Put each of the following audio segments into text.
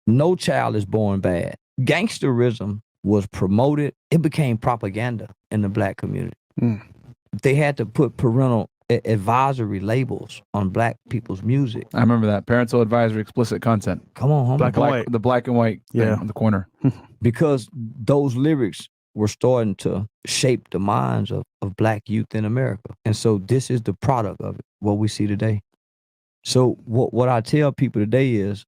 No child is born bad. Gangsterism was promoted. It became propaganda in the black community. They had to put parental advisory labels on black people's music. I remember that. Parental advisory, explicit content. Come on, homie. The black and white thing on the corner. Because those lyrics were starting to shape the minds of black youth in America. And so this is the product of it, what we see today. So what I tell people today is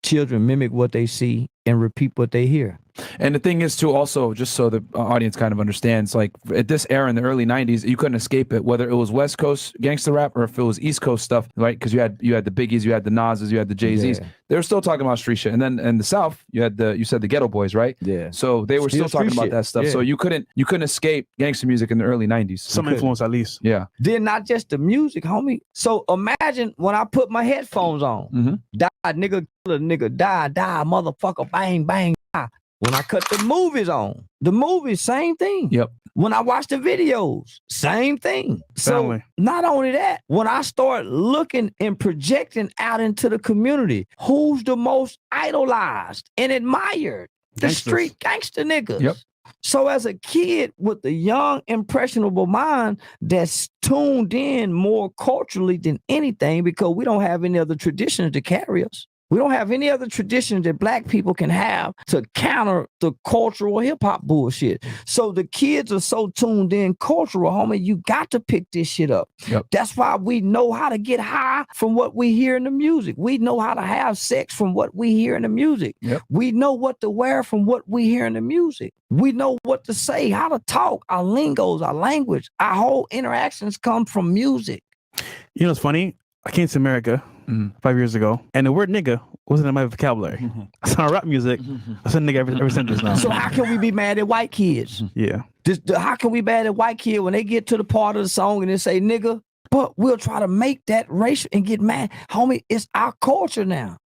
children mimic what they see and repeat what they hear. And the thing is, too, also, just so the audience kind of understands, like at this era in the early 90s, you couldn't escape it, whether it was West Coast gangster rap or if it was East Coast stuff, right? Because you had the Biggies, you had the Nas's, you had the Jay-Z's. Yeah. They were still talking about street shit. And then in the South, you said the Ghetto Boys, right? Yeah. So they were still talking about that stuff. Yeah. So you couldn't escape gangster music in the early 90s. Some influence, at least. Yeah. Then not just the music, homie. So imagine when I put my headphones on, die, nigga, kill a nigga, die, motherfucker, bang, bang, die. When I cut the movies, same thing. Yep. When I watch the videos, same thing. Family. So not only that, when I start looking and projecting out into the community, who's the most idolized and admired? The street gangster niggas. Yep. So as a kid with a young, impressionable mind that's tuned in more culturally than anything, because we don't have any other traditions to carry us. We don't have any other tradition that black people can have to counter the cultural hip hop bullshit. So the kids are so tuned in cultural, homie, you got to pick this shit up. Yep. That's why we know how to get high from what we hear in the music. We know how to have sex from what we hear in the music. Yep. We know what to wear from what we hear in the music. We know what to say, how to talk, our lingos, our language, our whole interactions come from music. You know what's funny? I came to America 5 years ago, and the word nigga wasn't in my vocabulary. I saw rap music. I said nigga every sentence now. So how can we be mad at white kids? Yeah. How can we be mad at white kids when they get to the part of the song and they say nigga, but we'll try to make that racial and get mad? Homie, it's our culture now.